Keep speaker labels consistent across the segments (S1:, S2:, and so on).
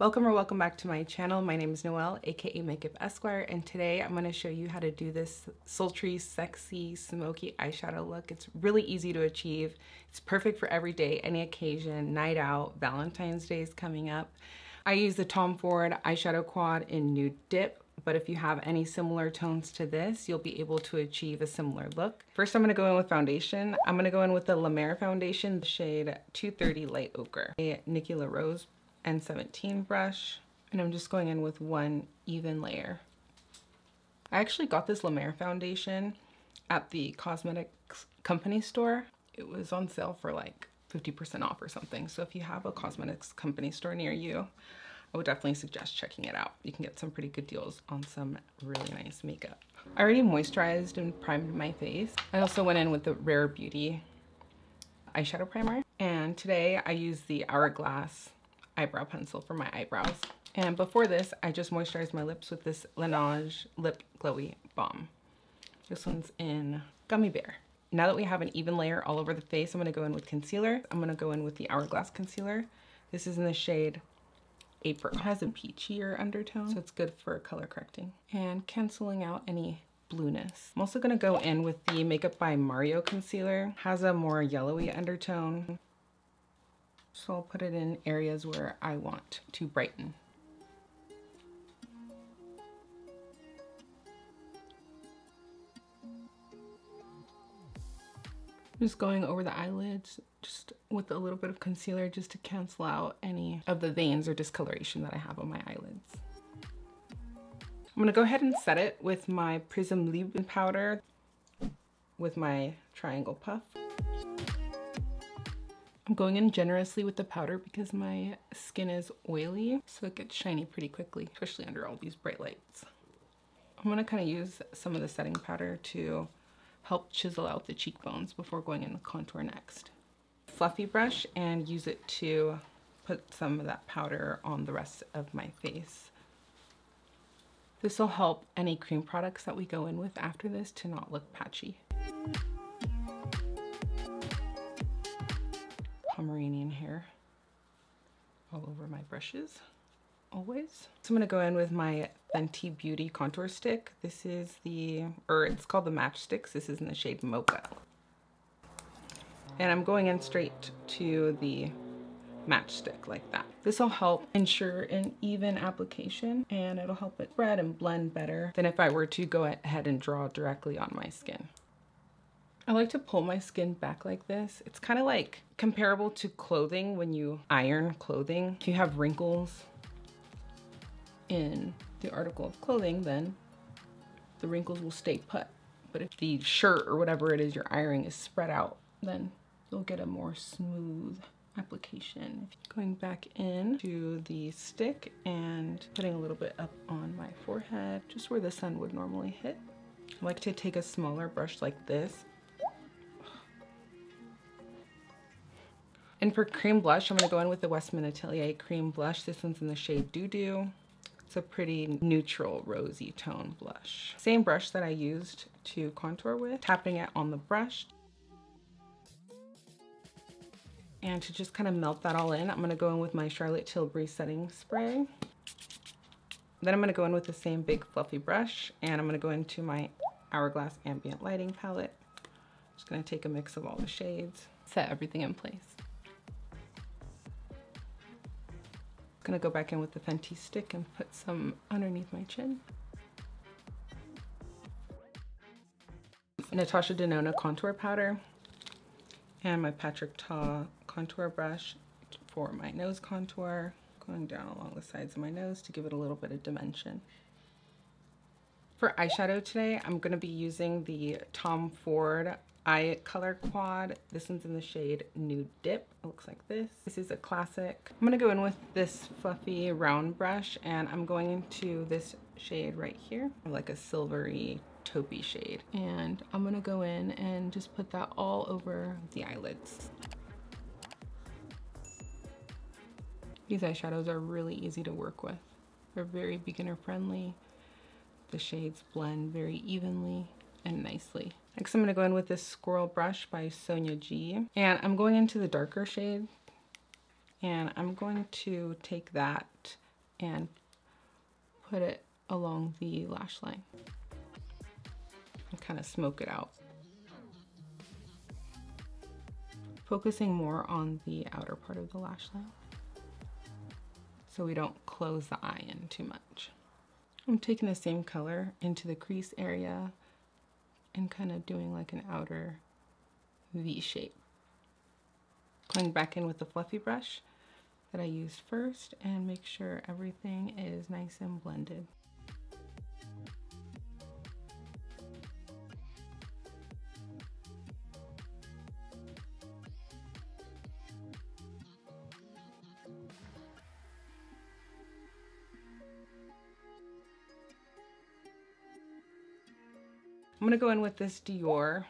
S1: Welcome or welcome back to my channel. My name is Noelle, aka MakeupEsquire, and today I'm going to show you how to do this sultry, sexy, smoky eyeshadow look. It's really easy to achieve. It's perfect for every day, any occasion, night out. Valentine's Day is coming up. I use the Tom Ford eyeshadow quad in Nude Dip, but if you have any similar tones to this, you'll be able to achieve a similar look. First, I'm going to go in with foundation. I'm going to go in with the Libre foundation, the shade 230 Light Ochre, a Nikki La Rose N17 brush, and I'm just going in with one even layer. I actually got this Libre foundation at the cosmetics company store. It was on sale for like 50% off or something. So if you have a cosmetics company store near you, I would definitely suggest checking it out. You can get some pretty good deals on some really nice makeup. I already moisturized and primed my face. I also went in with the Rare Beauty eyeshadow primer. And today I used the Hourglass eyebrow pencil for my eyebrows. And before this, I just moisturized my lips with this Laneige Lip Glowy Balm. This one's in Gummy Bear. Now that we have an even layer all over the face, I'm gonna go in with concealer. I'm gonna go in with the Hourglass concealer. This is in the shade Apricot. It has a peachier undertone, so it's good for color correcting and canceling out any blueness. I'm also gonna go in with the Makeup by Mario concealer. It has a more yellowy undertone. So I'll put it in areas where I want to brighten. Just going over the eyelids, just with a little bit of concealer just to cancel out any of the veins or discoloration that I have on my eyelids. I'm gonna go ahead and set it with my Prisme Libre powder with my triangle puff. I'm going in generously with the powder because my skin is oily, so it gets shiny pretty quickly, especially under all these bright lights. I'm gonna kind of use some of the setting powder to help chisel out the cheekbones before going in with contour next. Fluffy brush and use it to put some of that powder on the rest of my face. This will help any cream products that we go in with after this to not look patchy. Pomeranian hair all over my brushes, always. So I'm gonna go in with my Fenty Beauty contour stick. This is it's called the Match Stix. This is in the shade Mocha. And I'm going in straight to the match stick like that. This will help ensure an even application, and it'll help it spread and blend better than if I were to go ahead and draw directly on my skin. I like to pull my skin back like this. It's kind of like comparable to clothing when you iron clothing. If you have wrinkles in the article of clothing, then the wrinkles will stay put. But if the shirt or whatever it is you're ironing is spread out, then you'll get a more smooth application. Going back in to the stick and putting a little bit up on my forehead, just where the sun would normally hit. I like to take a smaller brush like this. And for cream blush, I'm gonna go in with the Westman Atelier cream blush. This one's in the shade Doo Doo. It's a pretty neutral rosy tone blush. Same brush that I used to contour with, tapping it on the brush. And to just kind of melt that all in, I'm gonna go in with my Charlotte Tilbury setting spray. Then I'm gonna go in with the same big fluffy brush, and I'm gonna go into my Hourglass Ambient lighting palette. Just gonna take a mix of all the shades, set everything in place. Gonna go back in with the Fenty stick and put some underneath my chin. Natasha Denona contour powder and my Patrick Ta contour brush for my nose contour, going down along the sides of my nose to give it a little bit of dimension. For eyeshadow today, I'm gonna be using the Tom Ford eye color quad. This one's in the shade Nude Dip. It looks like this. This is a classic. I'm gonna go in with this fluffy round brush, and I'm going into this shade right here, like a silvery taupey shade. And I'm gonna go in and just put that all over the eyelids. These eyeshadows are really easy to work with. They're very beginner friendly. The shades blend very evenly and nicely. Next, I'm gonna go in with this Squirrel brush by Sonia G. And I'm going into the darker shade. And I'm going to take that and put it along the lash line and kind of smoke it out. Focusing more on the outer part of the lash line so we don't close the eye in too much. I'm taking the same color into the crease area and kind of doing like an outer V shape. Going back in with the fluffy brush that I used first and make sure everything is nice and blended. I'm gonna go in with this Dior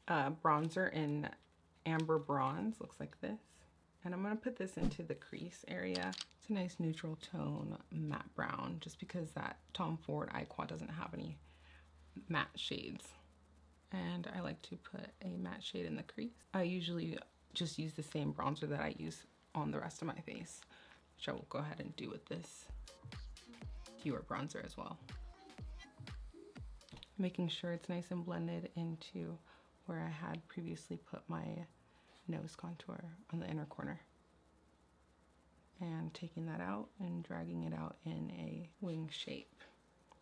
S1: bronzer in Amber Bronze, looks like this. And I'm gonna put this into the crease area. It's a nice neutral tone matte brown, just because that Tom Ford Eye Quad doesn't have any matte shades. And I like to put a matte shade in the crease. I usually just use the same bronzer that I use on the rest of my face, which I will go ahead and do with this Dior bronzer as well. Making sure it's nice and blended into where I had previously put my nose contour on the inner corner. And taking that out and dragging it out in a wing shape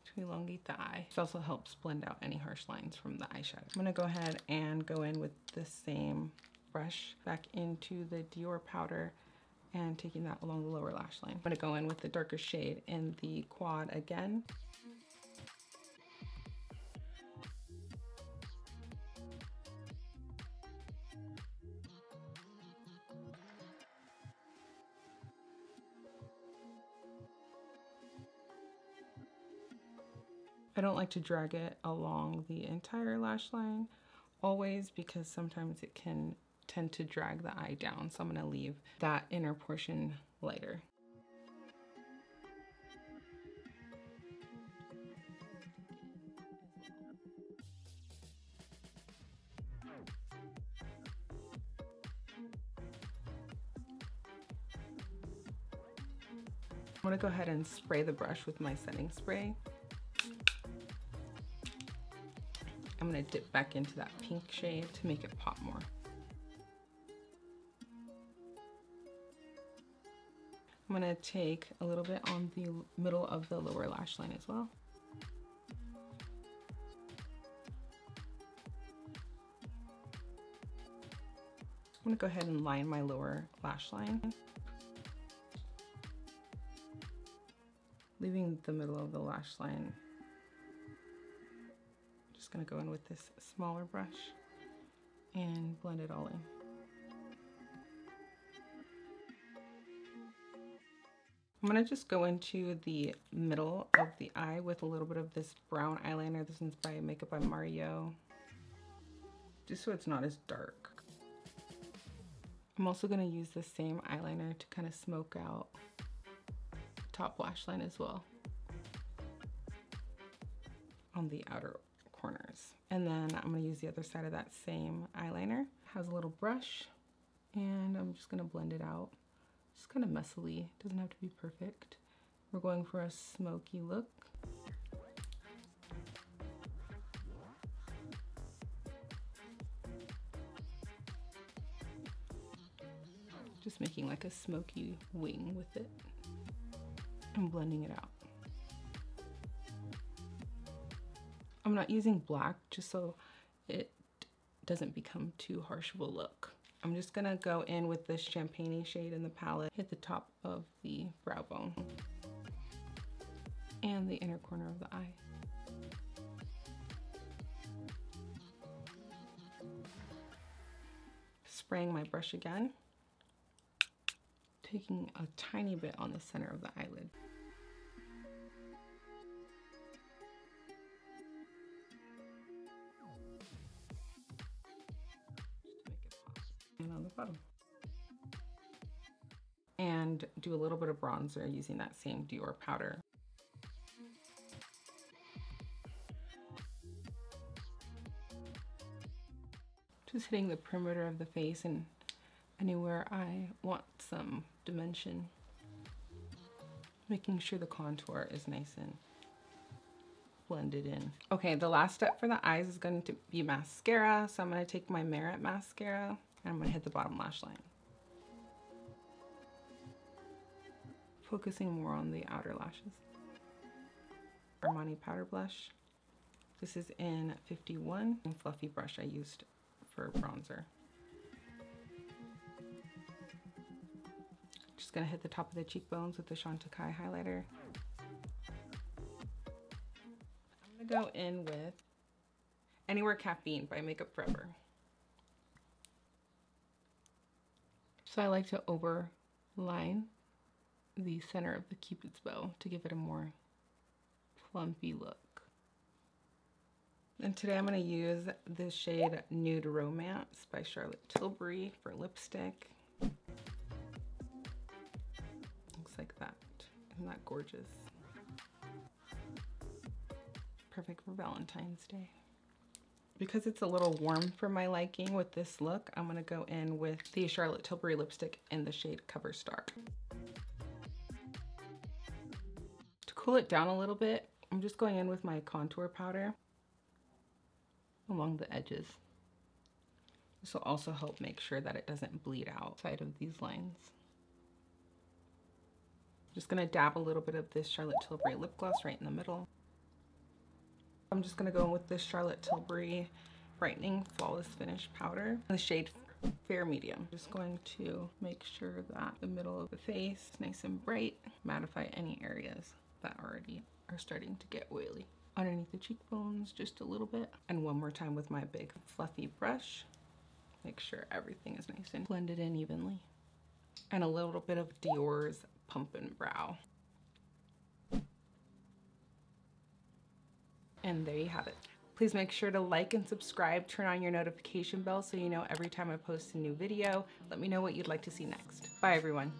S1: to elongate the eye. This also helps blend out any harsh lines from the eyeshadow. I'm gonna go ahead and go in with the same brush back into the Dior powder and taking that along the lower lash line. I'm gonna go in with the darker shade in the quad again. I don't like to drag it along the entire lash line always, because sometimes it can tend to drag the eye down. So I'm gonna leave that inner portion lighter. I'm gonna go ahead and spray the brush with my setting spray. I'm gonna dip back into that pink shade to make it pop more. I'm gonna take a little bit on the middle of the lower lash line as well. I'm gonna go ahead and line my lower lash line, leaving the middle of the lash line. Just gonna go in with this smaller brush and blend it all in. I'm gonna just go into the middle of the eye with a little bit of this brown eyeliner. This one's by Makeup by Mario, just so it's not as dark. I'm also gonna use the same eyeliner to kind of smoke out the top lash line as well on the outer corners. And then I'm gonna use the other side of that same eyeliner. It has a little brush and I'm just gonna blend it out. Just kind of messily, doesn't have to be perfect. We're going for a smoky look. Just making like a smoky wing with it and blending it out. I'm not using black just so it doesn't become too harsh of a look. I'm just gonna go in with this champagne shade in the palette, hit the top of the brow bone and the inner corner of the eye. Spraying my brush again, taking a tiny bit on the center of the eyelid. And on the bottom. And do a little bit of bronzer using that same Dior powder. Just hitting the perimeter of the face and anywhere I want some dimension. Making sure the contour is nice and blended in. Okay, the last step for the eyes is going to be mascara. So I'm going to take my Merit mascara and I'm going to hit the bottom lash line. Focusing more on the outer lashes. Armani powder blush. This is in 51. And fluffy brush I used for bronzer. Just gonna hit the top of the cheekbones with the Chantecaille highlighter. I'm gonna go in with Anywhere Caffeine by Makeup Forever. So I like to overline the center of the Cupid's bow to give it a more plumpy look. And today I'm going to use the shade Nude Romance by Charlotte Tilbury for lipstick. Looks like that. Isn't that gorgeous? Perfect for Valentine's Day. Because it's a little warm for my liking with this look, I'm going to go in with the Charlotte Tilbury lipstick in the shade Cover Star. To cool it down a little bit, I'm just going in with my contour powder along the edges. This will also help make sure that it doesn't bleed outside of these lines. Just gonna dab a little bit of this Charlotte Tilbury lip gloss right in the middle. I'm just gonna go in with this Charlotte Tilbury Brightening Flawless Finish powder in the shade Fair Medium. Just going to make sure that the middle of the face is nice and bright, mattify any areas that already are starting to get oily. Underneath the cheekbones, just a little bit. And one more time with my big fluffy brush. Make sure everything is nice and blended in evenly. And a little bit of Dior's Pump and Brow. And there you have it. Please make sure to like and subscribe, turn on your notification bell so you know every time I post a new video. Let me know what you'd like to see next. Bye everyone.